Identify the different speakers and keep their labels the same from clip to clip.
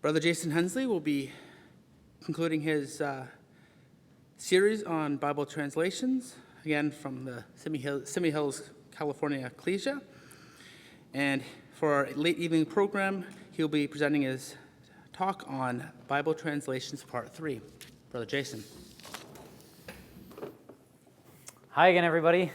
Speaker 1: Brother Jason Hensley will be concluding his series on Bible translations, again from the Simi Hills, California Ecclesia. And for our late evening program, he'll be presenting his talk on Bible translations, part 3. Brother Jason.
Speaker 2: Hi again, everybody.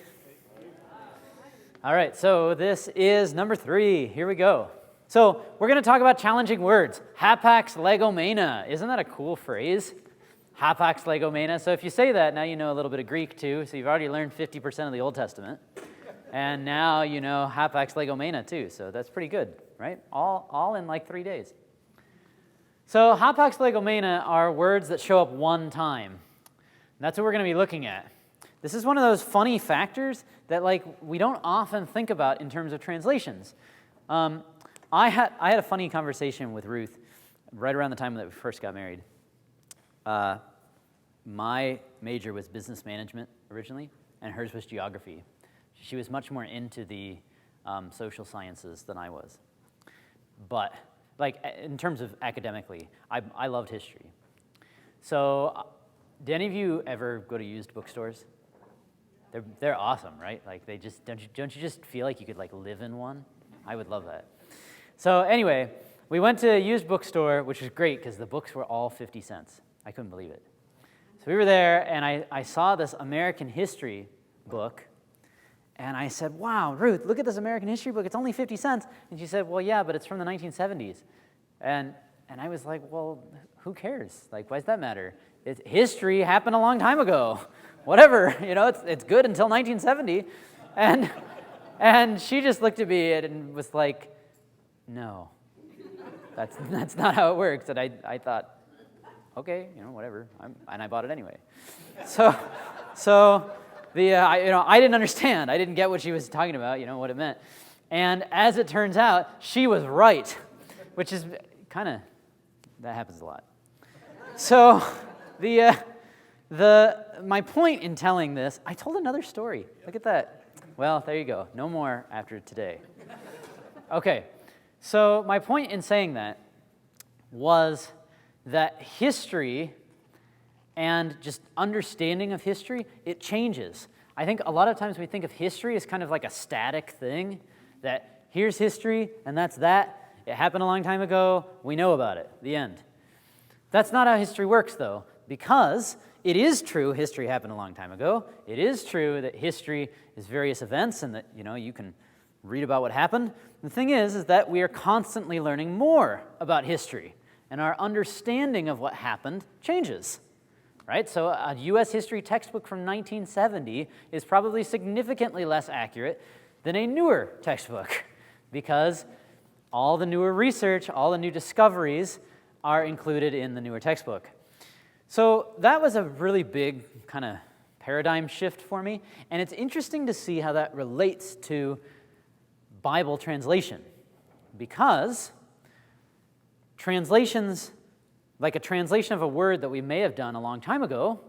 Speaker 2: All right, so this is number 3. Here we go. So we're going to talk about challenging words. Hapax legomena. Isn't that a cool phrase? Hapax legomena. So if you say that, now you know a little bit of Greek too. So you've already learned 50% of the Old Testament. And now you know hapax legomena too. So that's pretty good, right? All in like 3 days. So hapax legomena are words that show up one time. And that's what we're going to be looking at. This is one of those funny factors that we don't often think about in terms of translations. I had a funny conversation with Ruth right around the time that we first got married. My major was business management originally, and hers was geography. She was much more into the social sciences than I was. But in terms of academically, I loved history. So did any of you ever go to used bookstores? They're awesome, right? They just don't you just feel like you could live in one? I would love that. So anyway, we went to a used bookstore, which was great because the books were all 50 cents. I couldn't believe it. So we were there, and I saw this American history book, and I said, "Wow, Ruth, look at this American history book. It's only 50 cents." And she said, "Well, yeah, but it's from the 1970s." And I was like, "Well, who cares? Why does that matter? History happened a long time ago. Whatever, it's good until 1970. And she just looked at me and was like, "No, that's not how it works." And I thought, okay, whatever. And I bought it anyway. So I didn't understand. I didn't get what she was talking about, what it meant. And as it turns out, she was right, which is that happens a lot. So my point in telling this, I told another story. Look at that. Well, there you go. No more after today. Okay, so my point in saying that was that history and just understanding of history, it changes. I think a lot of times we think of history as kind of like a static thing, that here's history and that's that. It happened a long time ago. We know about it. The end. That's not how history works, though, because it is true history happened a long time ago. It is true that history is various events and that, you can read about what happened. The thing is that we are constantly learning more about history, and our understanding of what happened changes, right? So a U.S. history textbook from 1970 is probably significantly less accurate than a newer textbook because all the newer research, all the new discoveries are included in the newer textbook. So that was a really big kind of paradigm shift for me, and it's interesting to see how that relates to Bible translation, because translations, like a translation of a word that we may have done a long time ago,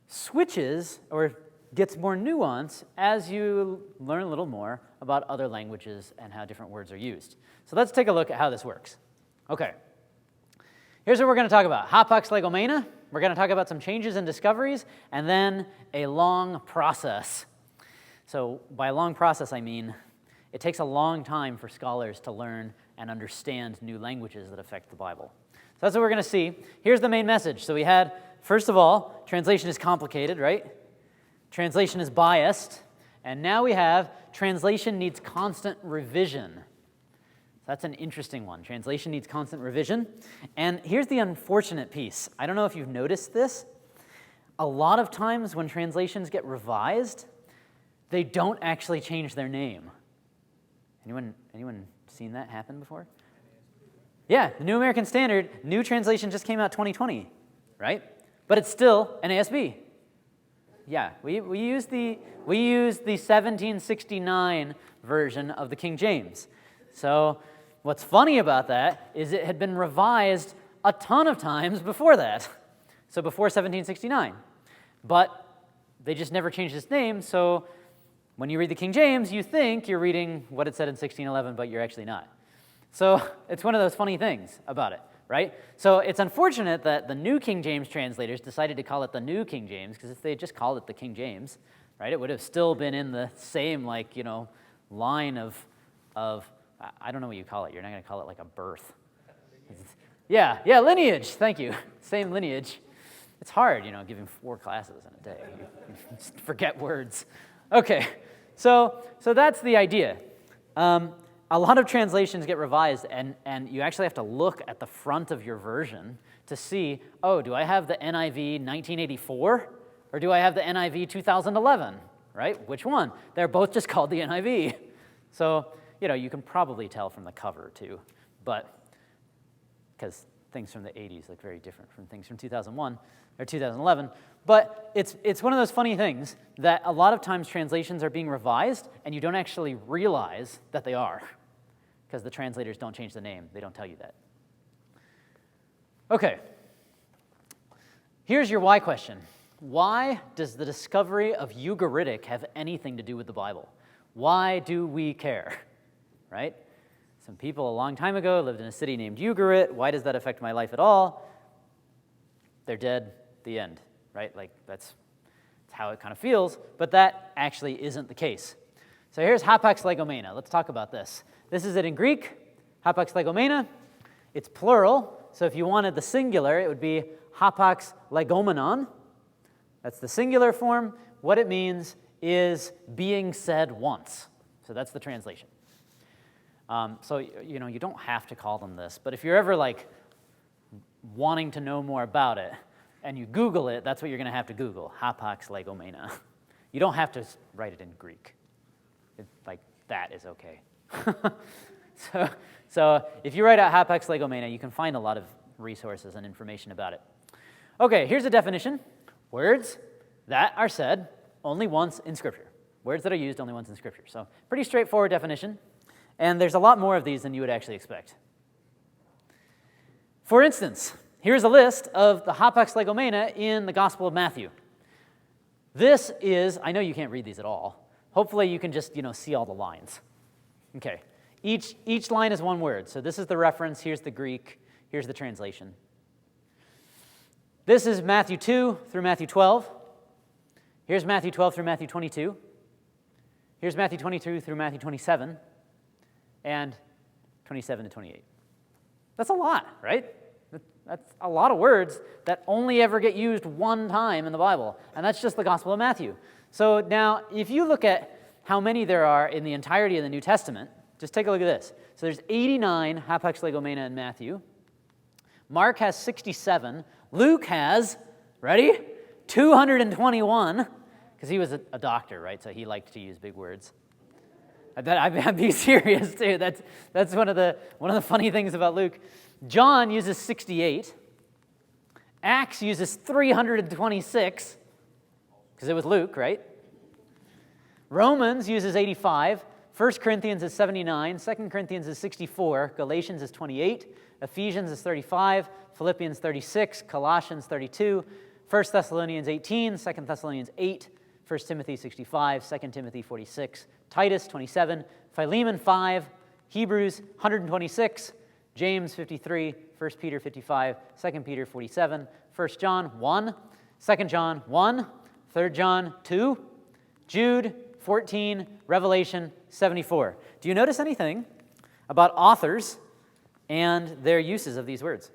Speaker 2: switches or gets more nuance as you learn a little more about other languages and how different words are used. So let's take a look at how this works. Okay. Here's what we're going to talk about. Hapax legomena. We're going to talk about some changes and discoveries, and then a long process. So by a long process, I mean it takes a long time for scholars to learn and understand new languages that affect the Bible. So that's what we're going to see. Here's the main message. So we had, first of all, translation is complicated, right? Translation is biased. And now we have translation needs constant revision. That's an interesting one. Translation needs constant revision. And here's the unfortunate piece. I don't know if you've noticed this. A lot of times when translations get revised, they don't actually change their name. Anyone seen that happen before? Yeah, the New American Standard, new translation just came out 2020, right? But it's still NASB. Yeah, we use the 1769 version of the King James. So what's funny about that is it had been revised a ton of times before that, so before 1769. But they just never changed its name, so when you read the King James, you think you're reading what it said in 1611, but you're actually not. So it's one of those funny things about it, right? So it's unfortunate that the New King James translators decided to call it the New King James, because if they had just called it the King James, right, it would have still been in the same, like, line of I don't know what you call it. You're not going to call it like a birth. Yeah, lineage. Thank you. Same lineage. It's hard, giving 4 classes in a day. You forget words. Okay, so that's the idea. A lot of translations get revised, and you actually have to look at the front of your version to see, oh, do I have the NIV 1984, or do I have the NIV 2011, right? Which one? They're both just called the NIV. So, you can probably tell from the cover, too, but because things from the 80s look very different from things from 2001 or 2011. But it's one of those funny things that a lot of times translations are being revised, and you don't actually realize that they are, because the translators don't change the name. They don't tell you that. Okay. Here's your why question. Why does the discovery of Ugaritic have anything to do with the Bible? Why do we care? Right? Some people a long time ago lived in a city named Ugarit. Why does that affect my life at all? They're dead. The end. Right? Like, that's how it kind of feels, but that actually isn't the case. So here's hapax legomena. Let's talk about this. This is it in Greek, hapax legomena. It's plural, so if you wanted the singular, it would be hapax legomenon. That's the singular form. What it means is being said once. So that's the translation. So, you don't have to call them this, but if you're ever, wanting to know more about it, and you Google it, that's what you're going to have to Google, hapax legomena. You don't have to write it in Greek. That is okay. So if you write out hapax legomena, you can find a lot of resources and information about it. Okay, here's a definition. Words that are said only once in Scripture. Words that are used only once in Scripture. So pretty straightforward definition. And there's a lot more of these than you would actually expect. For instance, here's a list of the hapax legomena in the Gospel of Matthew. This is, I know you can't read these at all. Hopefully you can just, see all the lines. Okay. Each line is one word. So this is the reference. Here's the Greek. Here's the translation. This is Matthew 2 through Matthew 12. Here's Matthew 12 through Matthew 22. Here's Matthew 22 through Matthew 27. And 27 to 28. That's a lot, right? That's a lot of words that only ever get used one time in the Bible, and that's just the Gospel of Matthew. So now, if you look at how many there are in the entirety of the New Testament, just take a look at this. So there's 89 hapax legomena in Matthew. Mark has 67. Luke has, ready? 221, because he was a doctor, right? So he liked to use big words. I'm being serious too. That's one of the funny things about Luke. John uses 68. Acts uses 326, because it was Luke, right? Romans uses 85. 1 Corinthians is 79. 2 Corinthians is 64. Galatians is 28. Ephesians is 35. Philippians 36. Colossians 32. 1 Thessalonians 18. 2 Thessalonians 8. 1 Timothy 65. 2 Timothy 46. Titus 27, Philemon 5, Hebrews 126, James 53, 1 Peter 55, 2 Peter 47, 1 John 1, 2 John 1, 3 John 2, Jude 14, Revelation 74. Do you notice anything about authors and their uses of these words?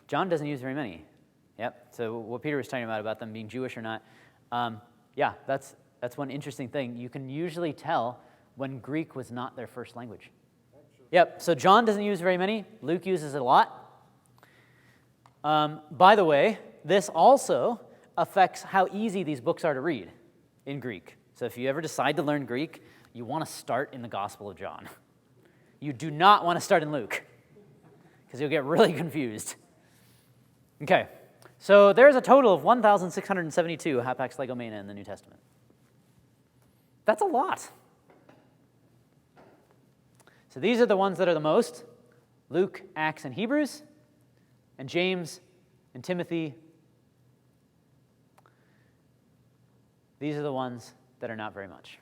Speaker 2: John doesn't use very many. Yep, so what Peter was talking about them being Jewish or not, yeah, that's one interesting thing. You can usually tell when Greek was not their first language. Yep, so John doesn't use very many. Luke uses it a lot. By the way, this also affects how easy these books are to read in Greek. So if you ever decide to learn Greek, you want to start in the Gospel of John. You do not want to start in Luke, because you'll get really confused. Okay. So there's a total of 1,672 hapax legomena in the New Testament. That's a lot. So these are the ones that are the most: Luke, Acts, and Hebrews, and James and Timothy. These are the ones that are not very much.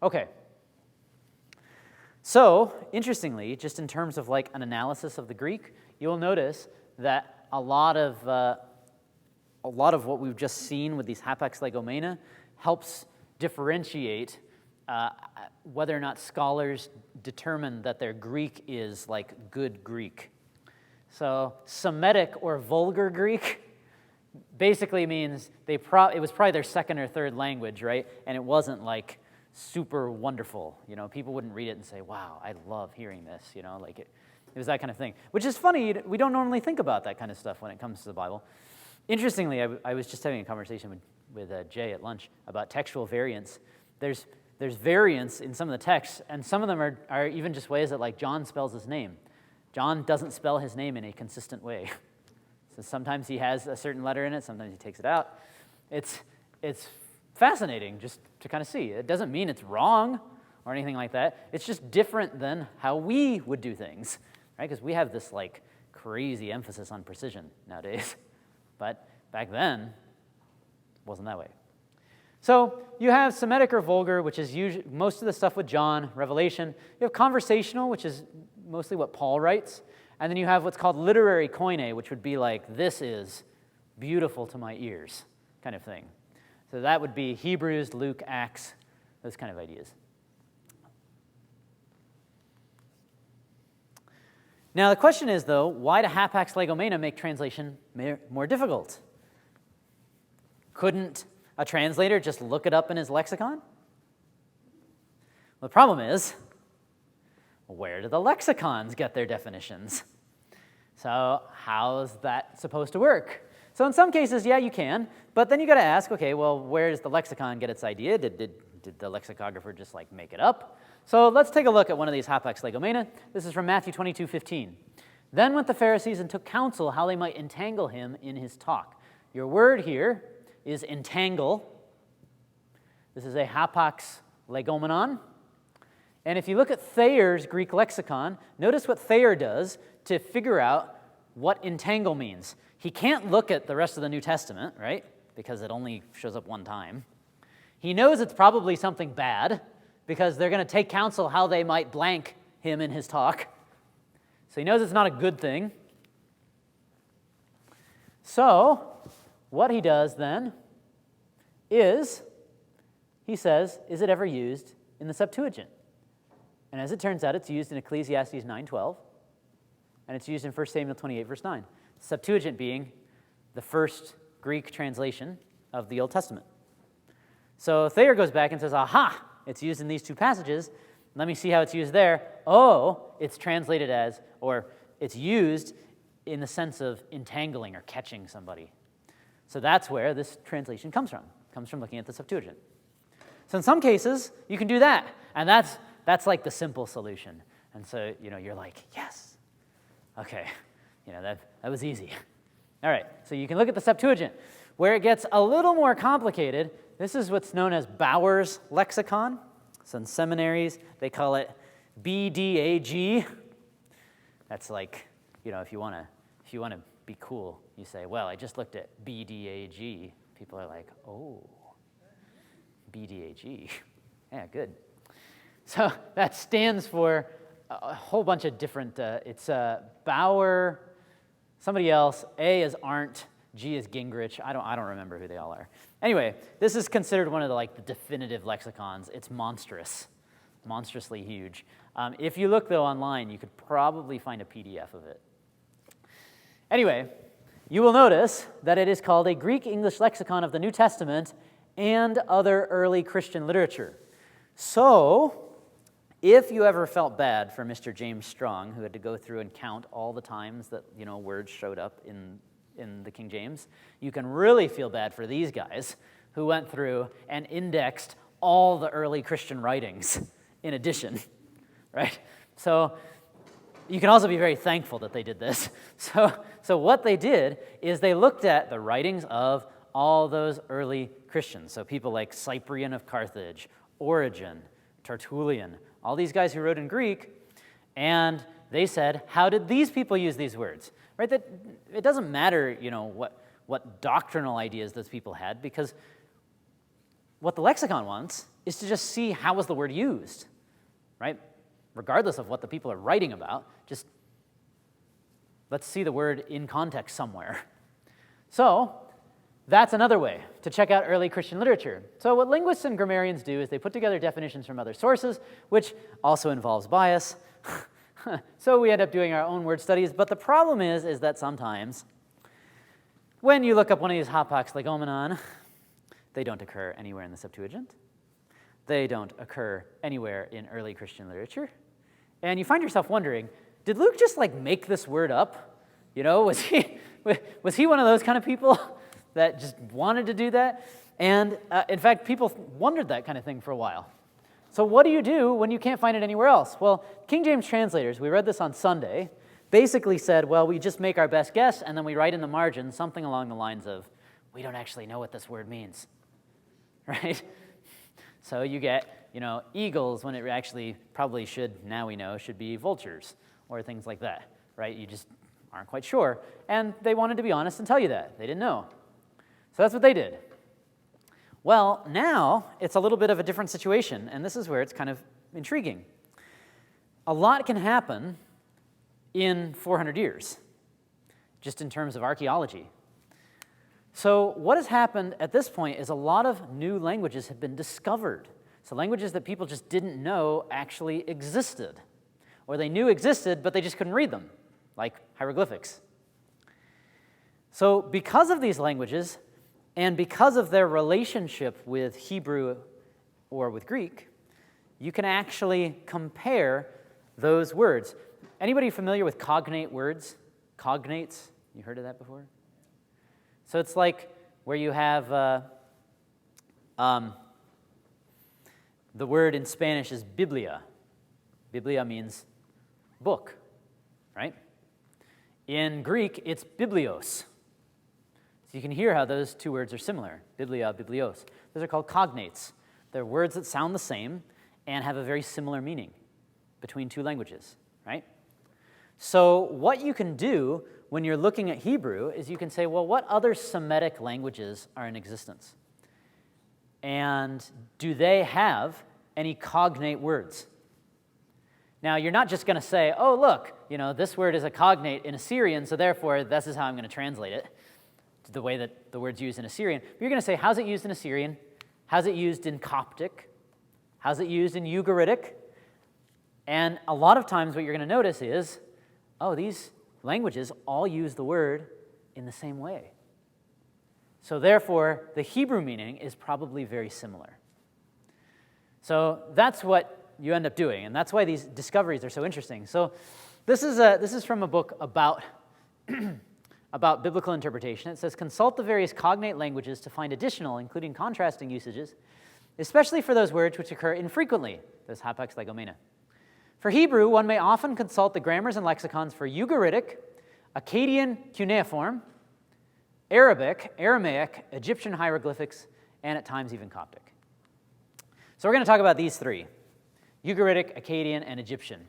Speaker 2: Okay. So, interestingly, just in terms of like an analysis of the Greek, you'll notice that a lot of what we've just seen with these hapax legomena helps differentiate whether or not scholars determine that their Greek is like good Greek. So, Semitic or vulgar Greek basically means it was probably their second or third language, right? And it wasn't like super wonderful. You know, people wouldn't read it and say, wow, I love hearing this, you know, like it was that kind of thing. Which is funny, we don't normally think about that kind of stuff when it comes to the Bible. Interestingly, I was just having a conversation with Jay at lunch about textual variants. There's variants in some of the texts, and some of them are even just ways that like John spells his name. John doesn't spell his name in a consistent way. So sometimes he has a certain letter in it, sometimes he takes it out. It's fascinating just to kind of see. It doesn't mean it's wrong or anything like that. It's just different than how we would do things, right? Because we have this like crazy emphasis on precision nowadays. But back then, it wasn't that way. So you have Semitic or vulgar, which is usually most of the stuff with John, Revelation. You have conversational, which is mostly what Paul writes. And then you have what's called literary koine, which would be like, this is beautiful to my ears, kind of thing. So that would be Hebrews, Luke, Acts, those kind of ideas. Now the question is, though, why do hapax legomena make translation more difficult? Couldn't a translator just look it up in his lexicon? Well, the problem is, where do the lexicons get their definitions? So how's that supposed to work? So in some cases, yeah, you can, but then you got to ask, okay, well, where does the lexicon get its idea? Did the lexicographer just like make it up? So let's take a look at one of these hapax legomena. This is from Matthew 22:15. Then went the Pharisees and took counsel how they might entangle him in his talk. Your word here is entangle. This is a hapax legomenon. And if you look at Thayer's Greek lexicon, notice what Thayer does to figure out what entangle means. He can't look at the rest of the New Testament, right? Because it only shows up one time. He knows it's probably something bad because they're going to take counsel how they might blank him in his talk. So he knows it's not a good thing. So what he does then is, he says, is it ever used in the Septuagint? And as it turns out, it's used in Ecclesiastes 9:12, and it's used in 1 Samuel 28, verse 9. Septuagint being the first Greek translation of the Old Testament. So Thayer goes back and says, aha, it's used in these two passages. Let me see how it's used there. Oh, it's translated as, or it's used in the sense of entangling or catching somebody. So that's where this translation comes from. It comes from looking at the Septuagint. So in some cases, you can do that, and that's like the simple solution. And so, you're like, yes. Okay, that was easy. All right, so you can look at the Septuagint. Where it gets a little more complicated, this is what's known as Bauer's lexicon. So in seminaries, they call it BDAG. That's like, if you want to be cool, you say, well, I just looked at BDAG. People are like, oh, BDAG. Yeah, good. So that stands for a whole bunch of different, it's Bauer, somebody else, A is Arndt, G is Gingrich. I don't remember who they all are. Anyway, this is considered one of the definitive lexicons. It's monstrously huge. If you look, though, online, you could probably find a PDF of it. Anyway, you will notice that it is called a Greek-English lexicon of the New Testament and other early Christian literature. So, if you ever felt bad for Mr. James Strong, who had to go through and count all the times that, words showed up in the King James, you can really feel bad for these guys who went through and indexed all the early Christian writings in addition, right? So you can also be very thankful that they did this. So what they did is they looked at the writings of all those early Christians. So people like Cyprian of Carthage, Origen, Tertullian, all these guys who wrote in Greek, and they said, how did these people use these words? Right? That it doesn't matter, what doctrinal ideas those people had, because what the lexicon wants is to just see how was the word used, right? Regardless of what the people are writing about, just let's see the word in context somewhere. So that's another way to check out early Christian literature. So what linguists and grammarians do is they put together definitions from other sources, which also involves bias. So we end up doing our own word studies. But the problem is that sometimes when you look up one of these hapax legomenon, they don't occur anywhere in the Septuagint. They don't occur anywhere in early Christian literature. And you find yourself wondering, did Luke just like make this word up? You know, was he one of those kind of people that just wanted to do that? And in fact, people wondered that kind of thing for a while. So what do you do when you can't find it anywhere else? Well, King James translators, we read this on Sunday, basically said, well, we just make our best guess, and then we write in the margin something along the lines of, we don't actually know what this word means, right? So you get, eagles when it actually probably should, now we know, should be vultures or things like that, right? You just aren't quite sure. And they wanted to be honest and tell you that. They didn't know. So that's what they did. Well, now it's a little bit of a different situation, and this is where it's kind of intriguing. A lot can happen in 400 years, just in terms of archaeology. So what has happened at this point is a lot of new languages have been discovered. So languages that people just didn't know actually existed, or they knew existed, but they just couldn't read them, like hieroglyphics. So because of these languages, and because of their relationship with Hebrew or with Greek, you can actually compare those words. Anybody familiar with cognate words? Cognates? You heard of that before? So it's like where you have the word in Spanish is Biblia. Biblia means book, right? In Greek, it's biblios. So you can hear how those two words are similar, biblia, biblios. Those are called cognates. They're words that sound the same and have a very similar meaning between two languages, right? So what you can do when you're looking at Hebrew is you can say, well, what other Semitic languages are in existence? And do they have any cognate words? Now, you're not just going to say, oh, look, this word is a cognate in Assyrian, so therefore this is how I'm going to translate it, the way that the word's used in Assyrian. But you're going to say, how's it used in Assyrian? How's it used in Coptic? How's it used in Ugaritic? And a lot of times what you're going to notice is, oh, these languages all use the word in the same way. So therefore, the Hebrew meaning is probably very similar. So that's what you end up doing, and that's why these discoveries are so interesting. So this is from a book about about biblical interpretation. It says, consult the various cognate languages to find additional, including contrasting usages, especially for those words which occur infrequently, those hapax legomena. For Hebrew, one may often consult the grammars and lexicons for Ugaritic, Akkadian cuneiform, Arabic, Aramaic, Egyptian hieroglyphics, and at times even Coptic. So we're going to talk about these three, Ugaritic, Akkadian, and Egyptian.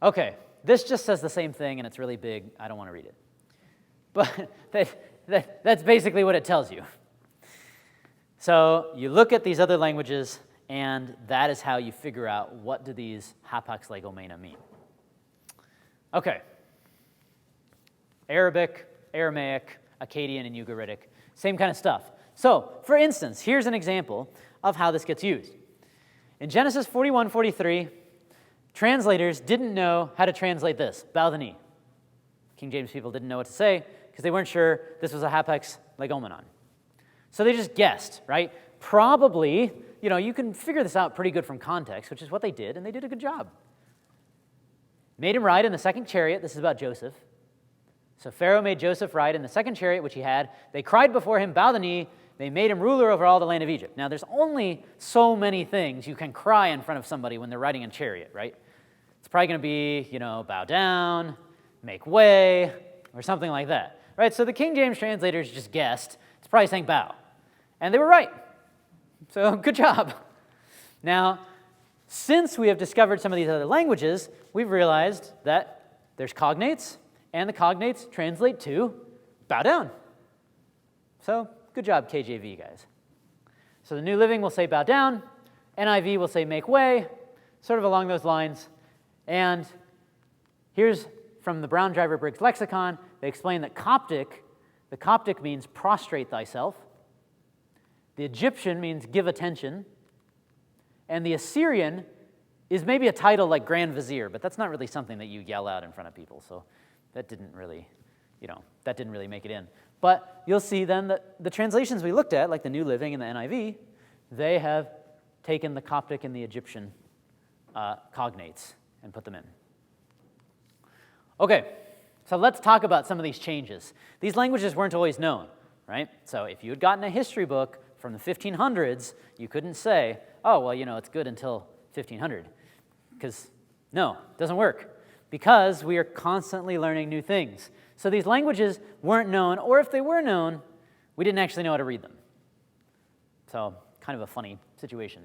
Speaker 2: Okay, this just says the same thing, and it's really big. I don't want to read it. But that's basically what it tells you. So you look at these other languages, and that is how you figure out what do these hapax legomena mean. Okay. Arabic, Aramaic, Akkadian, and Ugaritic. Same kind of stuff. So, for instance, here's an example of how this gets used. In Genesis 41:43, translators didn't know how to translate this, bow the knee. King James people didn't know what to say because they weren't sure this was a hapax legomenon. So they just guessed, right? Probably, you can figure this out pretty good from context, which is what they did, and they did a good job. Made him ride in the second chariot. This is about Joseph. So Pharaoh made Joseph ride in the second chariot which he had. They cried before him, bow the knee. They made him ruler over all the land of Egypt. Now, there's only so many things you can cry in front of somebody when they're riding in a chariot, right? It's probably going to be, bow down, make way, or something like that, right? So the King James translators just guessed. It's probably saying bow. And they were right. So good job. Now, since we have discovered some of these other languages, we've realized that there's cognates, and the cognates translate to bow down. So good job, KJV, guys. So the New Living will say bow down, NIV will say make way, sort of along those lines. And here's from the Brown Driver Briggs lexicon. They explain that the Coptic means prostrate thyself. The Egyptian means give attention. And the Assyrian is maybe a title like Grand Vizier, but that's not really something that you yell out in front of people. So that didn't really make it in. But you'll see then that the translations we looked at, like the New Living and the NIV, they have taken the Coptic and the Egyptian cognates and put them in. Okay, so let's talk about some of these changes. These languages weren't always known, right? So if you had gotten a history book from the 1500s, you couldn't say, oh, well, it's good until 1500. Because, no, it doesn't work. Because we are constantly learning new things. So these languages weren't known, or if they were known, we didn't actually know how to read them. So, kind of a funny situation.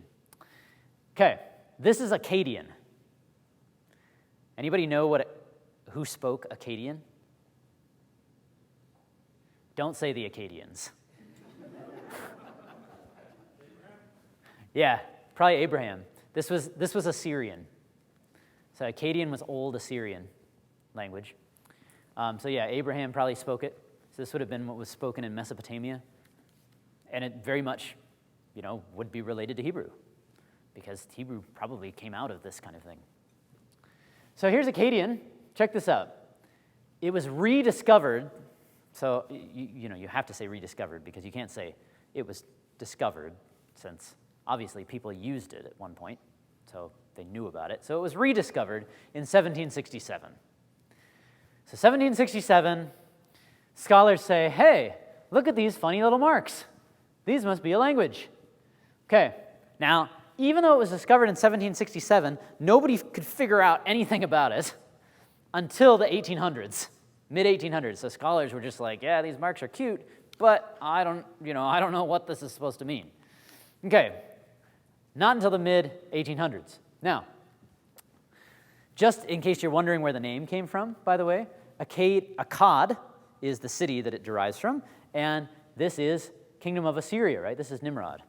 Speaker 2: Okay, this is Akkadian. Anybody know who spoke Akkadian? Don't say the Akkadians. Yeah, probably Abraham. This was Assyrian. So Akkadian was Old Assyrian language. So yeah, Abraham probably spoke it. So this would have been what was spoken in Mesopotamia. And it very much, would be related to Hebrew, because Hebrew probably came out of this kind of thing. So here's Akkadian. Check this out. It was rediscovered. So you have to say rediscovered, because you can't say it was discovered, since obviously people used it at one point, so they knew about it. So it was rediscovered in 1767. So 1767, scholars say, hey, look at these funny little marks. These must be a language. Okay, now, even though it was discovered in 1767, nobody could figure out anything about it until the 1800s, mid-1800s. So scholars were just like, yeah, these marks are cute, but I don't know what this is supposed to mean. Okay, not until the mid-1800s. Now, just in case you're wondering where the name came from, by the way, Akkad is the city that it derives from, and this is Kingdom of Assyria, right? This is Nimrod.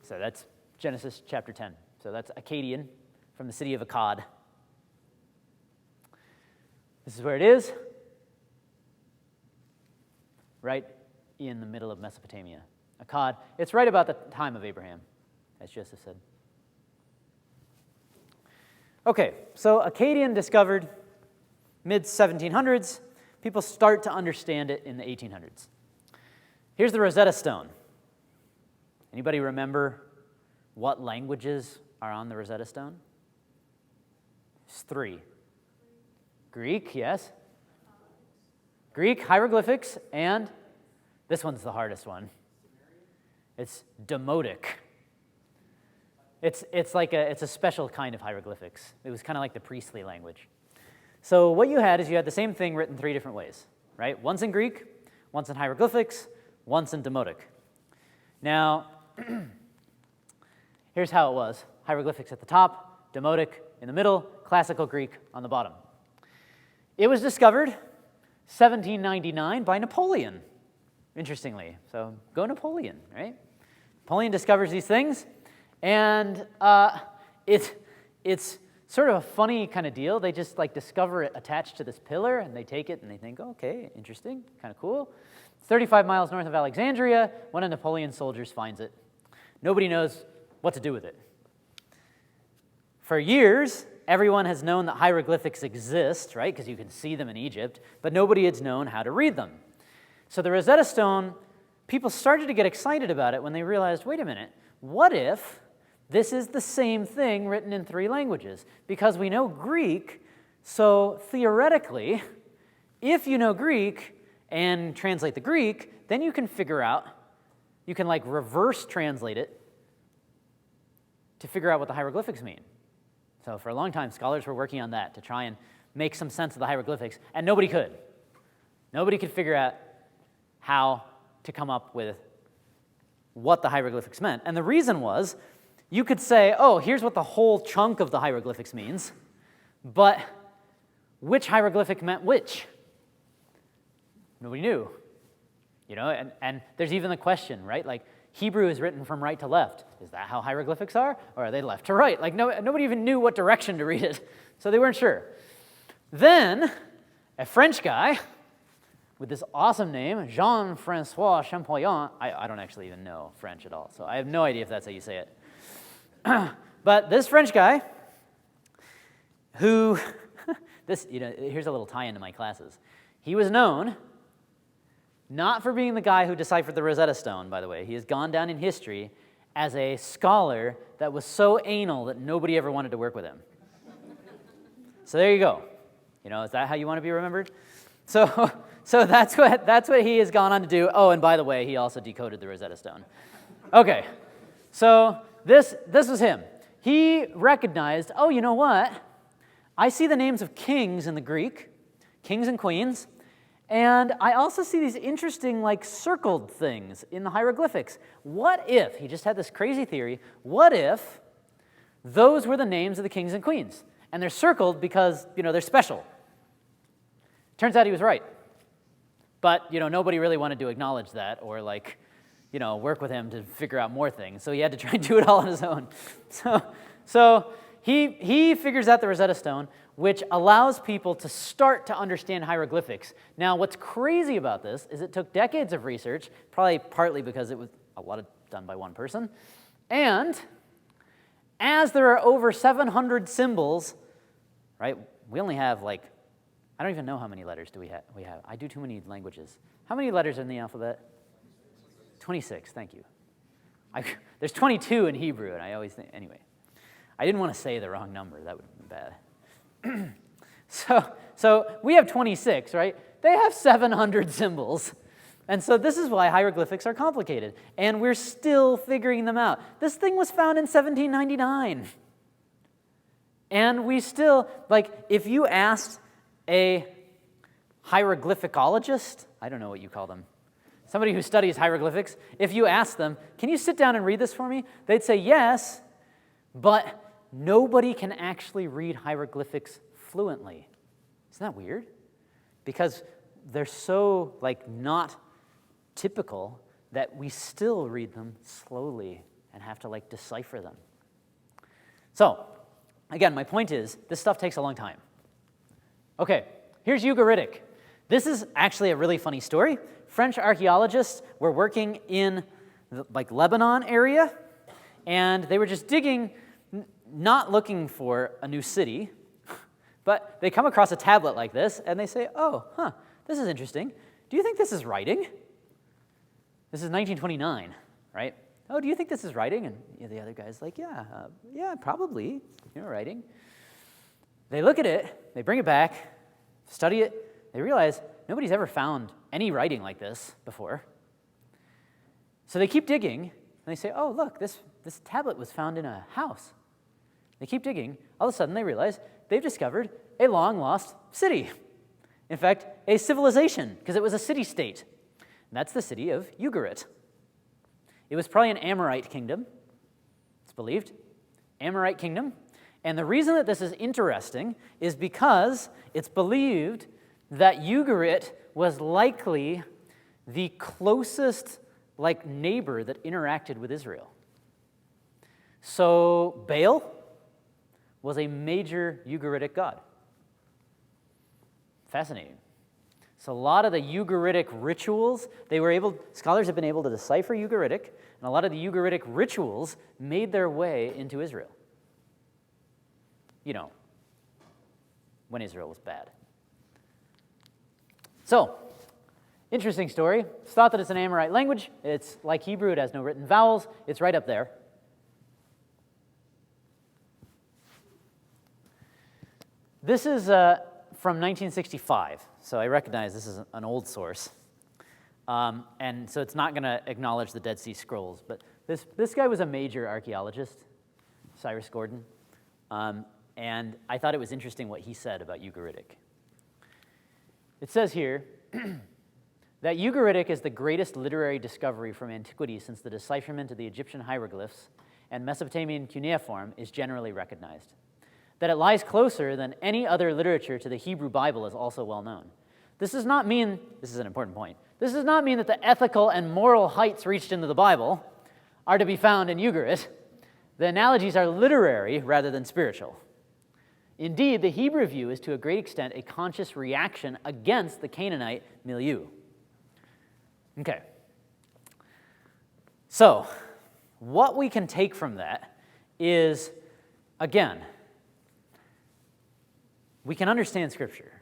Speaker 2: So that's Genesis chapter 10. So that's Akkadian from the city of Akkad. This is where it is, right in the middle of Mesopotamia. Akkad, it's right about the time of Abraham, as Joseph said. Okay, so Akkadian discovered mid-1700s. People start to understand it in the 1800s. Here's the Rosetta Stone. Anybody remember what languages are on the Rosetta Stone? It's 3. Greek, yes. Greek, hieroglyphics, and this one's the hardest one. It's Demotic. It's a special kind of hieroglyphics. It was kind of like the priestly language. So what you had is you had the same thing written 3 different ways, right? Once in Greek, once in hieroglyphics, once in Demotic. Now, here's how it was. Hieroglyphics at the top, Demotic in the middle, classical Greek on the bottom. It was discovered 1799 by Napoleon, interestingly. So go Napoleon, right? Napoleon discovers these things, and it's sort of a funny kind of deal. They just discover it attached to this pillar, and they take it and they think, oh, okay, interesting, kind of cool. 35 miles north of Alexandria, one of Napoleon's soldiers finds it. Nobody knows what to do with it. For years, everyone has known that hieroglyphics exist, right, because you can see them in Egypt, but nobody has known how to read them. So the Rosetta Stone, people started to get excited about it when they realized, wait a minute, what if this is the same thing written in 3 languages? Because we know Greek, so theoretically, if you know Greek and translate the Greek, then you can figure out, you can reverse translate it to figure out what the hieroglyphics mean. So for a long time, scholars were working on that to try and make some sense of the hieroglyphics, and nobody could. Nobody could figure out how to come up with what the hieroglyphics meant. And the reason was, you could say, oh, here's what the whole chunk of the hieroglyphics means, but which hieroglyphic meant which? Nobody knew. And there's even the question, right? Hebrew is written from right to left. Is that how hieroglyphics are? Or are they left to right? Like, nobody even knew what direction to read it, so they weren't sure. Then, a French guy with this awesome name, Jean-Francois Champollion. I don't actually even know French at all, so I have no idea if that's how you say it. But this French guy, who, here's a little tie-in to my classes. He was known not for being the guy who deciphered the Rosetta Stone, by the way. He has gone down in history as a scholar that was so anal that nobody ever wanted to work with him. So there you go. Is that how you want to be remembered? So that's what he has gone on to do. Oh, and by the way, he also decoded the Rosetta Stone. Okay, so this was him. He recognized, oh, you know what? I see the names of kings in the Greek, kings and queens, and I also see these interesting, like, circled things in the hieroglyphics. What if, he just had this crazy theory, what if those were the names of the kings and queens? And they're circled because, they're special. Turns out he was right. But, nobody really wanted to acknowledge that or, work with him to figure out more things. So he had to try and do it all on his own. So he figures out the Rosetta Stone, which allows people to start to understand hieroglyphics. Now, what's crazy about this is it took decades of research, probably partly because it was a lot of done by one person. And as there are over 700 symbols, right, we only have I don't even know how many letters we have. I do too many languages. How many letters are in the alphabet? 26, thank you. There's 22 in Hebrew, and I always think, anyway. I didn't want to say the wrong number. That would have been bad. So we have 26, right? They have 700 symbols. And so this is why hieroglyphics are complicated. And we're still figuring them out. This thing was found in 1799. And we still, if you asked a hieroglyphicologist, I don't know what you call them, somebody who studies hieroglyphics, if you asked them, can you sit down and read this for me? They'd say yes, but nobody can actually read hieroglyphics fluently. Isn't that weird? Because they're so, not typical that we still read them slowly and have to, decipher them. So, again, my point is, this stuff takes a long time. Okay, here's Ugaritic. This is actually a really funny story. French archaeologists were working in the Lebanon area, and they were just digging, not looking for a new city, but they come across a tablet like this, and they say, oh, this is interesting. Do you think this is writing? This is 1929, right? Oh, do you think this is writing? And the other guy's like, yeah, probably, writing. They look at it, they bring it back, study it, they realize nobody's ever found any writing like this before. So they keep digging, and they say, oh, look, this tablet was found in a house. They keep digging. All of a sudden, they realize they've discovered a long-lost city. In fact, a civilization, because it was a city-state. And that's the city of Ugarit. It was probably an Amorite kingdom, it's believed. Amorite kingdom. And the reason that this is interesting is because it's believed that Ugarit was likely the closest neighbor that interacted with Israel. So Baal was a major Ugaritic god. Fascinating. So a lot of the Ugaritic rituals, scholars have been able to decipher Ugaritic, and a lot of the Ugaritic rituals made their way into Israel. When Israel was bad. So, interesting story. It's thought that it's an Amorite language. It's like Hebrew, it has no written vowels. It's right up there. This is from 1965, so I recognize this is an old source. And so it's not going to acknowledge the Dead Sea Scrolls, but this guy was a major archaeologist, Cyrus Gordon, and I thought it was interesting what he said about Ugaritic. It says here that Ugaritic is the greatest literary discovery from antiquity since the decipherment of the Egyptian hieroglyphs and Mesopotamian cuneiform is generally recognized. That it lies closer than any other literature to the Hebrew Bible is also well known. This does not mean, this is an important point, this does not mean that the ethical and moral heights reached into the Bible are to be found in Ugarit, the analogies are literary rather than spiritual. Indeed, the Hebrew view is to a great extent a conscious reaction against the Canaanite milieu. Okay. So, what we can take from that is, again, we can understand Scripture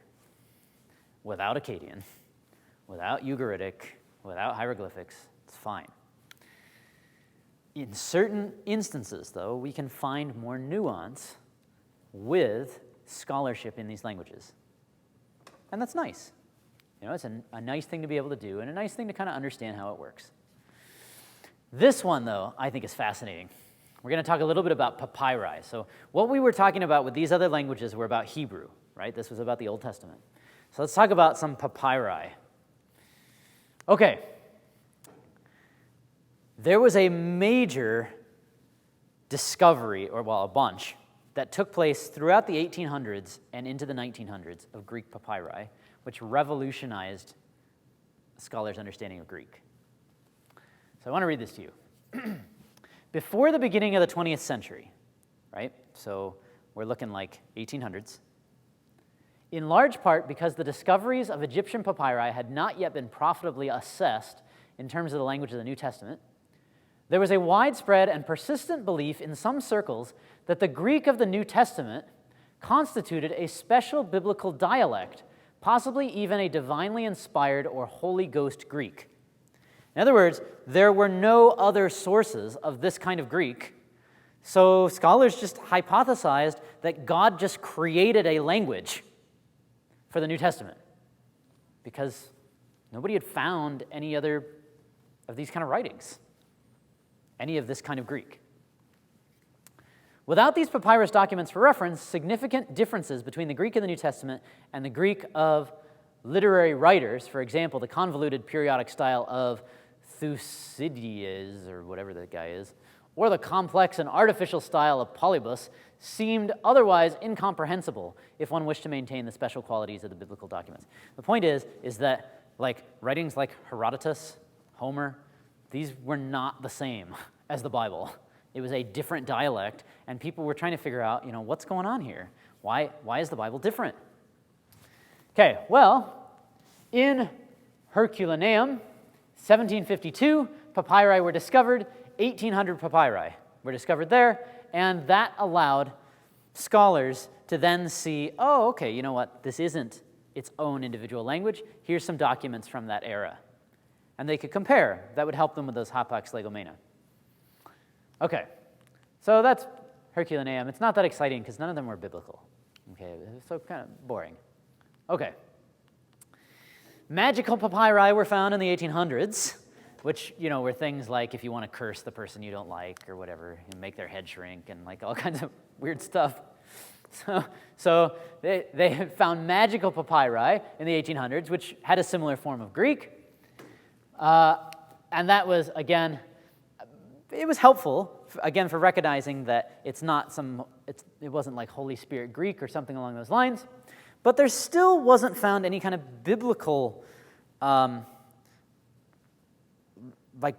Speaker 2: without Akkadian, without Ugaritic, without hieroglyphics. It's fine. In certain instances, though, we can find more nuance with scholarship in these languages. And that's nice. You know, it's a nice thing to be able to do and a nice thing to kind of understand how it works. This one, though, I think is fascinating. We're going to talk a little bit about papyri. So what we were talking about with these other languages were about Hebrew, right? This was about the Old Testament. So let's talk about some papyri. Okay. There was a major discovery, or well, a bunch, that took place throughout the 1800s and into the 1900s of Greek papyri, which revolutionized scholars' understanding of Greek. So I want to read this to you. Before the beginning of the 20th century, right? So we're looking like 1800s. In large part because the discoveries of Egyptian papyri had not yet been profitably assessed in terms of the language of the New Testament, there was a widespread and persistent belief in some circles that the Greek of the New Testament constituted a special biblical dialect, possibly even a divinely inspired or Holy Ghost Greek. In other words, there were no other sources of this kind of Greek, so scholars just hypothesized that God just created a language for the New Testament because nobody had found any other of these kind of writings, any of this kind of Greek. Without these papyrus documents for reference, significant differences between the Greek of the New Testament and the Greek of literary writers, for example, the convoluted periodic style of Thucydides, or whatever that guy is, or the complex and artificial style of Polybus, seemed otherwise incomprehensible if one wished to maintain the special qualities of the biblical documents. The point is that like writings like Herodotus, Homer, these were not the same as the Bible. It was a different dialect, and people were trying to figure out, what's going on here? Why is the Bible different? Okay, well, in Herculaneum, 1752, papyri were discovered, 1800 papyri were discovered there, and that allowed scholars to then see, oh, okay, you know what, this isn't its own individual language. Here's some documents from that era. And they could compare. That would help them with those hapax legomena. Okay, so that's Herculaneum. It's not that exciting because none of them were biblical. Okay, so kind of boring. Okay. Magical papyri were found in the 1800s, which, were things like if you want to curse the person you don't like or whatever, and make their head shrink and like all kinds of weird stuff. So they found magical papyri in the 1800s, which had a similar form of Greek. And that was, again, it was helpful, again, for recognizing that it wasn't like Holy Spirit Greek or something along those lines. But there still wasn't found any kind of biblical, like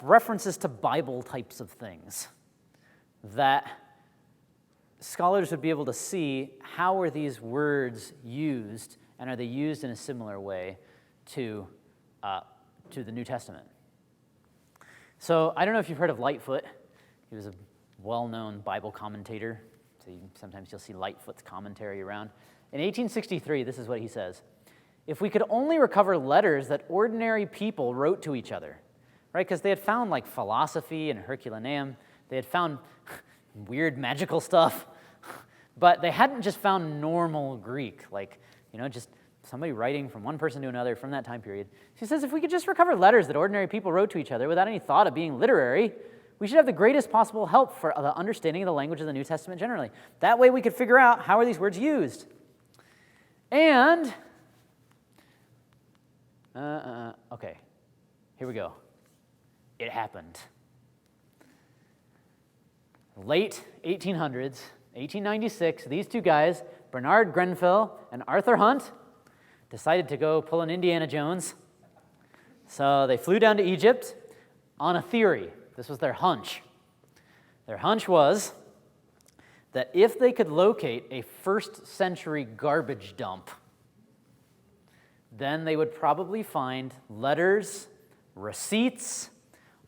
Speaker 2: references to Bible types of things that scholars would be able to see how are these words used, and are they used in a similar way to the New Testament. So I don't know if you've heard of Lightfoot. He was a well-known Bible commentator. So sometimes you'll see Lightfoot's commentary around. In 1863, this is what he says. If we could only recover letters that ordinary people wrote to each other, right? Because they had found like philosophy and Herculaneum. They had found weird magical stuff. But they hadn't just found normal Greek, like, just somebody writing from one person to another from that time period. He says, if we could just recover letters that ordinary people wrote to each other without any thought of being literary, we should have the greatest possible help for the understanding of the language of the New Testament generally. That way we could figure out how are these words used. And, okay, here we go. It happened. Late 1800s, 1896, these two guys, Bernard Grenfell and Arthur Hunt, decided to go pull an Indiana Jones. So they flew down to Egypt on a theory. This was their hunch. Their hunch was that if they could locate a first century garbage dump, then they would probably find letters, receipts,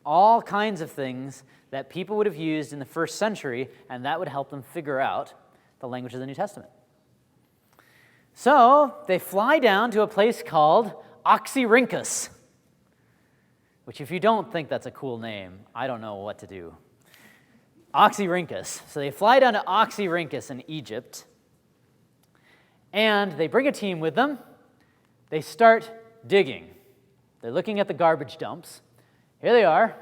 Speaker 2: all kinds of things that people would have used in the first century, and that would help them figure out the language of the New Testament. So they fly down to a place called Oxyrhynchus, which if you don't think that's a cool name, I don't know what to do. Oxyrhynchus. So they fly down to Oxyrhynchus in Egypt, and they bring a team with them. They start digging. They're looking at the garbage dumps. Here they are,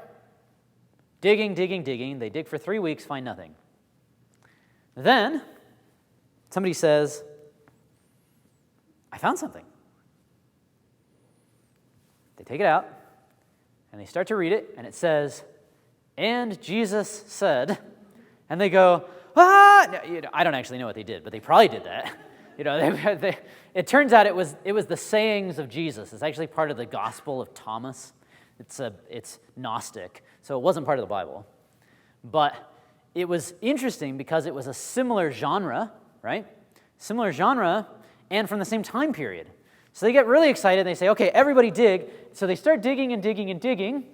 Speaker 2: digging, digging, digging. They dig for 3 weeks, find nothing. Then somebody says, I found something. They take it out, and they start to read it, and it says, and Jesus said, and they go, ah! No, I don't actually know what they did, but they probably did that. It turns out it was the sayings of Jesus. It's actually part of the Gospel of Thomas. It's Gnostic, so it wasn't part of the Bible. But it was interesting because it was a similar genre, right? Similar genre, and from the same time period. So they get really excited, and they say, okay, everybody dig. So they start digging and digging and digging.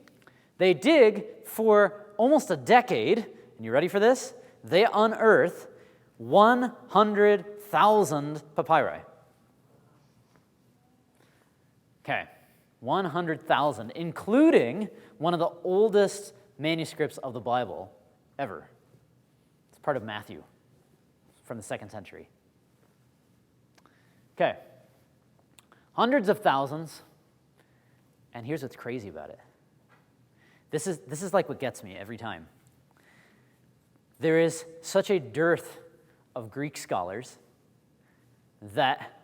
Speaker 2: They dig for almost a decade, and you ready for this? They unearth 100,000 papyri. Okay, 100,000, including one of the oldest manuscripts of the Bible ever. It's part of Matthew from the 2nd century. Okay, hundreds of thousands, and here's what's crazy about it. This is like what gets me every time. There is such a dearth of Greek scholars that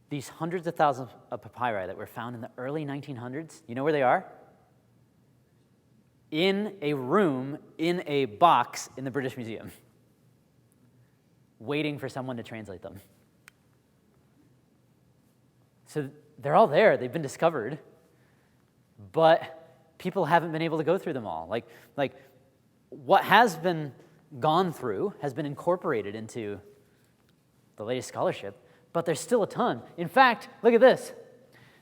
Speaker 2: these hundreds of thousands of papyri that were found in the early 1900s, you know where they are? In a room, in a box in the British Museum, waiting for someone to translate them. So they're all there, they've been discovered, but people haven't been able to go through them all. Like what has been gone through has been incorporated into the latest scholarship, but there's still a ton. In fact, look at this.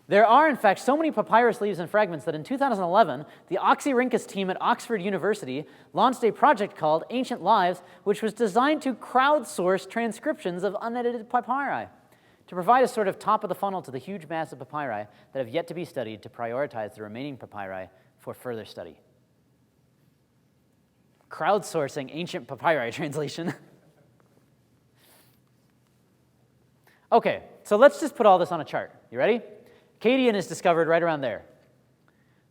Speaker 2: There are, in fact, so many papyrus leaves and fragments that in 2011, the Oxyrhynchus team at Oxford University launched a project called Ancient Lives, which was designed to crowdsource transcriptions of unedited papyri, to provide a sort of top of the funnel to the huge mass of papyri that have yet to be studied, to prioritize the remaining papyri for further study. Crowdsourcing ancient papyri translation. Okay, so let's just put all this on a chart. You ready? Akkadian is discovered right around there.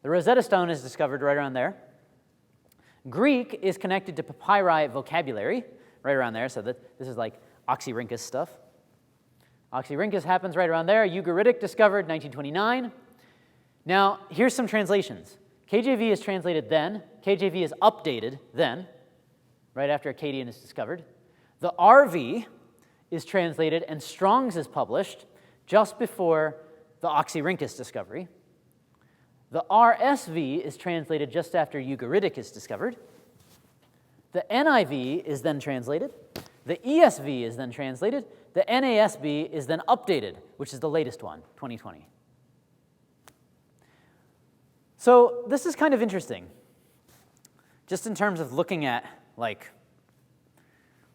Speaker 2: The Rosetta Stone is discovered right around there. Greek is connected to papyri vocabulary right around there, so this is like Oxyrhynchus stuff. Oxyrhynchus happens right around there. Ugaritic discovered 1929. Now, here's some translations. KJV is translated then. KJV is updated then, right after Akkadian is discovered. The RV is translated and Strong's is published just before the Oxyrhynchus discovery. The RSV is translated just after Ugaritic is discovered. The NIV is then translated. The ESV is then translated. The NASB is then updated, which is the latest one, 2020. So this is kind of interesting, just in terms of looking at like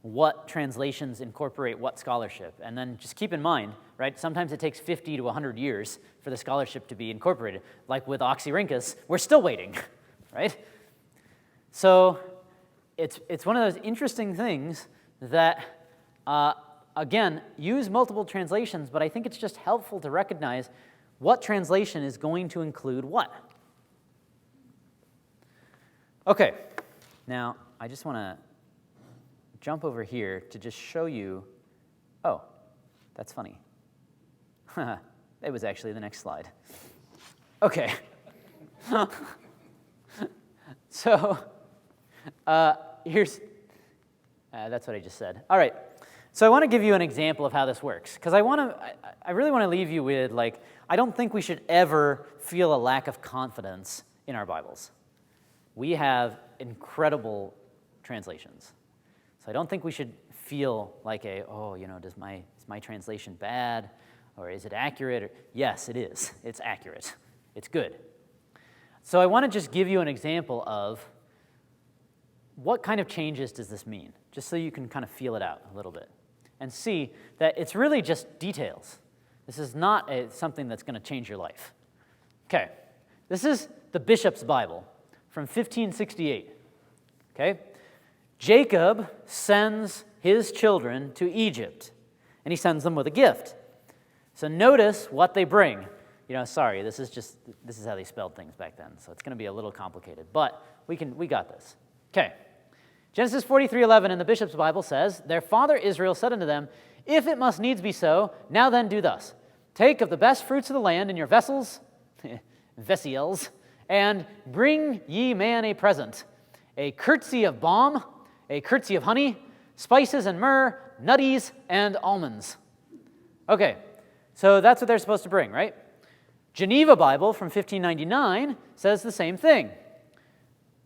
Speaker 2: what translations incorporate what scholarship. And then just keep in mind, right, sometimes it takes 50 to 100 years for the scholarship to be incorporated. Like with Oxyrhynchus, we're still waiting, right? So it's one of those interesting things that, again, use multiple translations, but I think it's just helpful to recognize what translation is going to include what. Okay, now I just want to jump over here to just show you, oh, that's funny. It was actually the next slide. Okay. So here's, that's what I just said. All right, so I want to give you an example of how this works, because I really want to leave you with, like, I don't think we should ever feel a lack of confidence in our Bibles. We have incredible translations. So I don't think we should feel like is my translation bad, or is it accurate? Yes, it is. It's accurate. It's good. So I want to just give you an example of what kind of changes does this mean, just so you can kind of feel it out a little bit and see that it's really just details. This is not something that's going to change your life. Okay, this is the Bishop's Bible from 1568. Okay, Jacob sends his children to Egypt, and he sends them with a gift. So notice what they bring. Sorry, this is how they spelled things back then, so it's going to be a little complicated, but we got this. Okay, Genesis 43:11 in the Bishop's Bible says, "Their father Israel said unto them, If it must needs be so, now then do thus. Take of the best fruits of the land in your vessels, vessels, and bring ye man a present, a curtsy of balm, a curtsy of honey, spices and myrrh, nutties and almonds." Okay, so that's what they're supposed to bring, right? Geneva Bible from 1599 says the same thing.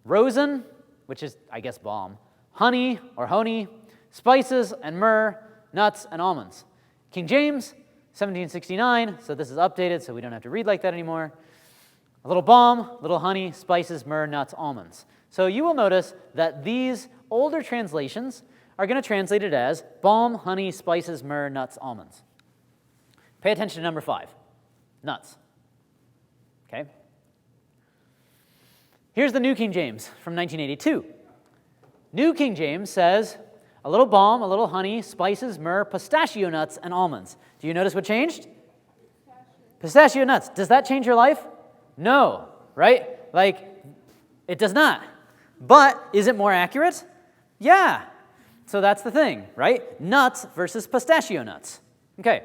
Speaker 2: Rosin, which is, I guess, balm, honey or honey, spices and myrrh, nuts and almonds. King James, 1769, so this is updated, so we don't have to read like that anymore. A little balm, a little honey, spices, myrrh, nuts, almonds. So you will notice that these older translations are going to translate it as balm, honey, spices, myrrh, nuts, almonds. Pay attention to number 5, nuts. Okay? Here's the New King James from 1982. New King James says, a little balm, a little honey, spices, myrrh, pistachio nuts, and almonds. Do you notice what changed? Pistachio nuts. Does that change your life? No, right? It does not. But is it more accurate? Yeah. So that's the thing, right? Nuts versus pistachio nuts. Okay,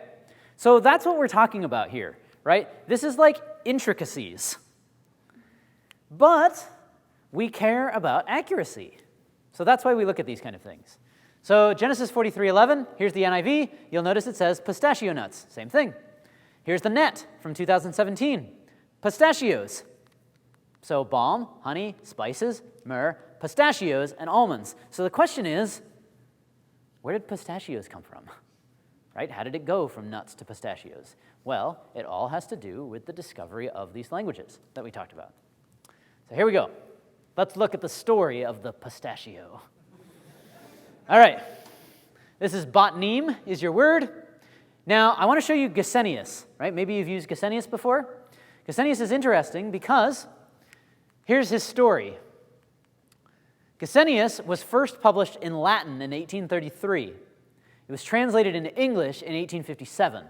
Speaker 2: so that's what we're talking about here, right? This is like intricacies. But we care about accuracy. So that's why we look at these kind of things. So Genesis 43:11, here's the NIV. You'll notice it says pistachio nuts. Same thing. Here's the Net from 2017. Pistachios. So balm, honey, spices, myrrh, pistachios, and almonds. So the question is, where did pistachios come from? Right? How did it go from nuts to pistachios? Well, it all has to do with the discovery of these languages that we talked about. So here we go. Let's look at the story of the pistachio. All right. This is botnim is your word. Now, I want to show you Gesenius, right? Maybe you've used Gesenius before. Gesenius is interesting because here's his story. Gesenius was first published in Latin in 1833. It was translated into English in 1857.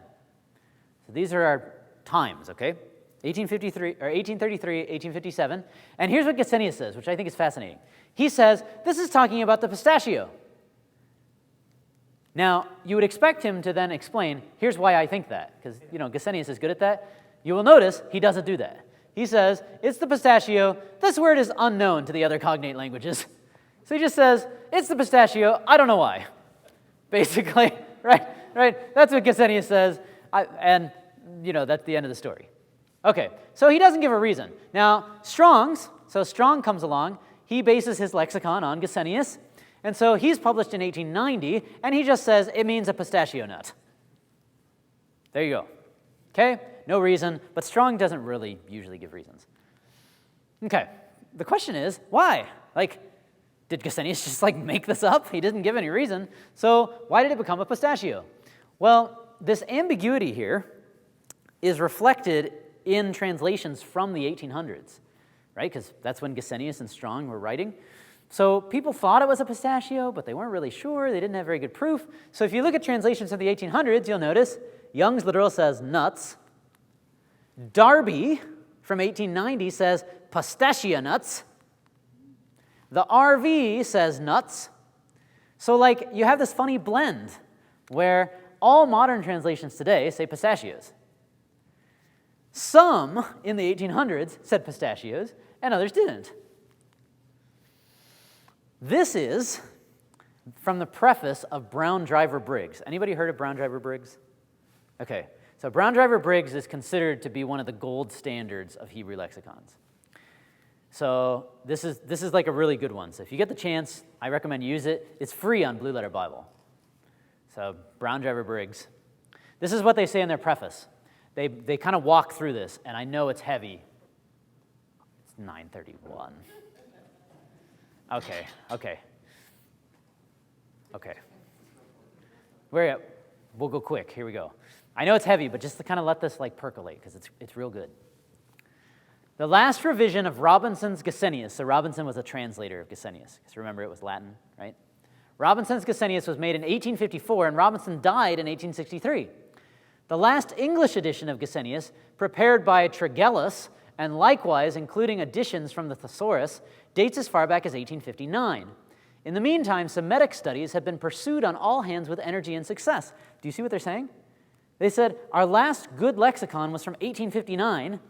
Speaker 2: So these are our times, okay? 1833, 1857. And here's what Gesenius says, which I think is fascinating. He says, this is talking about the pistachio. Now, you would expect him to then explain, here's why I think that, because, Gesenius is good at that. You will notice he doesn't do that. He says, it's the pistachio. This word is unknown to the other cognate languages. So he just says, it's the pistachio. I don't know why, basically, right? That's what Gesenius says, and that's the end of the story. Okay, so he doesn't give a reason. Now, Strong comes along. He bases his lexicon on Gesenius, and so he's published in 1890, and he just says it means a pistachio nut. There you go. Okay, no reason, but Strong doesn't really usually give reasons. Okay, the question is, why? Did Gesenius just make this up? He didn't give any reason. So why did it become a pistachio? Well, this ambiguity here is reflected in translations from the 1800s, right? Because that's when Gesenius and Strong were writing. So people thought it was a pistachio, but they weren't really sure. They didn't have very good proof. So if you look at translations of the 1800s, you'll notice Young's literal says nuts. Darby from 1890 says pistachio nuts. The RV says nuts. So you have this funny blend where all modern translations today say pistachios. Some in the 1800s said pistachios, and others didn't. This is from the preface of Brown Driver Briggs. Anybody heard of Brown Driver Briggs? Okay, so Brown Driver Briggs is considered to be one of the gold standards of Hebrew lexicons. So this is like a really good one. So if you get the chance, I recommend use it. It's free on Blue Letter Bible. So Brown Driver Briggs. This is what they say in their preface. They kind of walk through this, and I know it's heavy. It's 9:31. Okay. We'll go quick. Here we go. I know it's heavy, but just to kind of let this like percolate, because it's real good. The last revision of Robinson's Gesenius, so Robinson was a translator of Gesenius, because remember it was Latin, right? Robinson's Gesenius was made in 1854, and Robinson died in 1863. The last English edition of Gesenius, prepared by Tregellus, and likewise including additions from the Thesaurus, dates as far back as 1859. In the meantime, Semitic studies have been pursued on all hands with energy and success. Do you see what they're saying? They said, our last good lexicon was from 1859,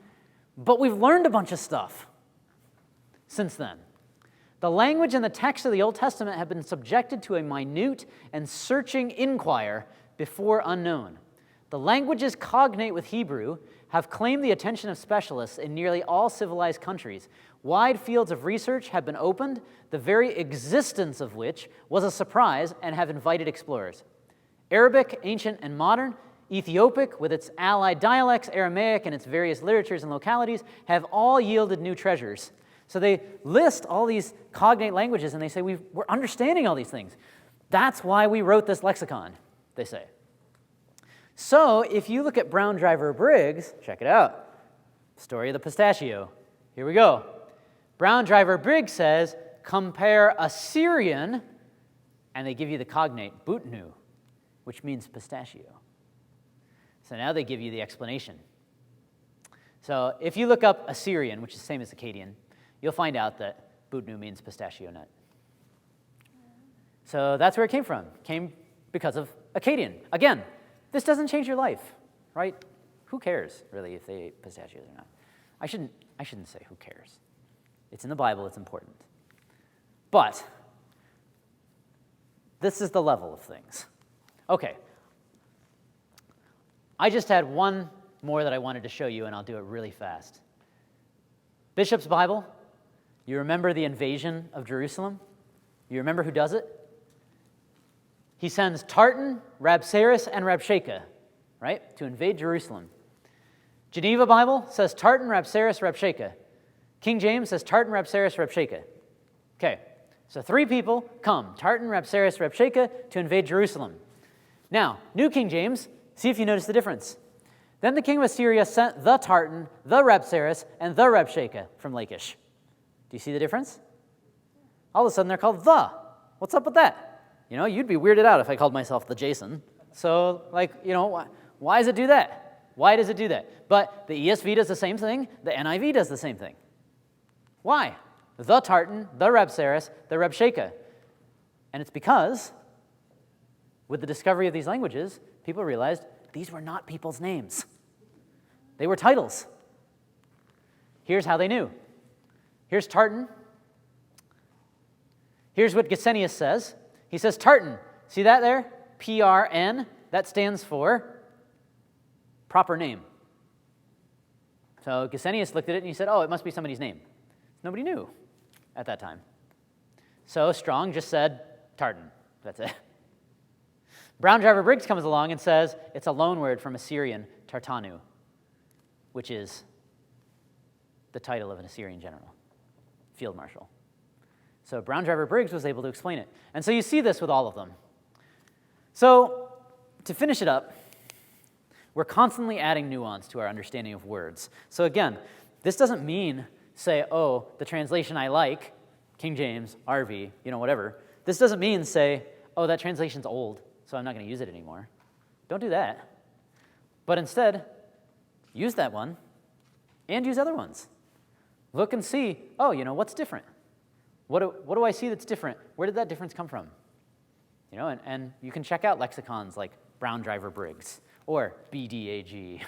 Speaker 2: but we've learned a bunch of stuff since then. The language and the text of the Old Testament have been subjected to a minute and searching inquiry before unknown. The languages cognate with Hebrew have claimed the attention of specialists in nearly all civilized countries. Wide fields of research have been opened, the very existence of which was a surprise and have invited explorers. Arabic, ancient and modern, Ethiopic, with its allied dialects, Aramaic and its various literatures and localities, have all yielded new treasures. So they list all these cognate languages, and they say, we're understanding all these things. That's why we wrote this lexicon, they say. So if you look at Brown Driver Briggs, check it out. Story of the pistachio. Here we go. Brown Driver Briggs says, compare Assyrian, and they give you the cognate, butnu, which means pistachio. So now they give you the explanation. So if you look up Assyrian, which is the same as Akkadian, you'll find out that butnu means pistachio nut. So that's where it came from. It came because of Akkadian. Again, this doesn't change your life, right? Who cares, really, if they ate pistachios or not? I shouldn't say who cares. It's in the Bible, it's important. But this is the level of things. Okay. I just had one more that I wanted to show you, and I'll do it really fast. Bishop's Bible. You remember the invasion of Jerusalem? You remember who does it? He sends Tartan, Rabsaris, and Rabshakeh, right, to invade Jerusalem. Geneva Bible says Tartan, Rabsaris, Rabshakeh. King James says Tartan, Rabsaris, Rabshakeh. Okay, so 3 people come, Tartan, Rabsaris, Rabshakeh, to invade Jerusalem. Now, New King James, see if you notice the difference. Then the king of Assyria sent the Tartan, the Rabsaris, and the Rabshakeh from Lachish. Do you see the difference? All of a sudden, they're called the. What's up with that? You know, you'd be weirded out if I called myself the Jason. So, why does it do that? Why does it do that? But the ESV does the same thing. The NIV does the same thing. Why? The Tartan, the Rabsaris, the Rabshakeh. And it's because, with the discovery of these languages, people realized these were not people's names. They were titles. Here's how they knew. Here's Tartan. Here's what Gesenius says. He says, Tartan, see that there? PRN, that stands for proper name. So Gesenius looked at it and he said, oh, it must be somebody's name. Nobody knew at that time. So Strong just said, Tartan, that's it. Brown Driver Briggs comes along and says, it's a loan word from Assyrian, Tartanu, which is the title of an Assyrian general, field marshal. So Brown Driver Briggs was able to explain it. And so you see this with all of them. So to finish it up, we're constantly adding nuance to our understanding of words. So again, this doesn't mean, say, oh, the translation I like, King James, RV, whatever. This doesn't mean, say, oh, that translation's old, so I'm not going to use it anymore. Don't do that. But instead, use that one and use other ones. Look and see, oh, what's different? What do I see that's different? Where did that difference come from? And you can check out lexicons like Brown Driver Briggs or BDAG.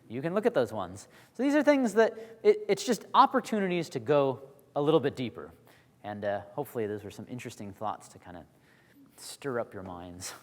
Speaker 2: You can look at those ones. So these are things that it's just opportunities to go a little bit deeper. And hopefully those were some interesting thoughts to kind of stir up your minds.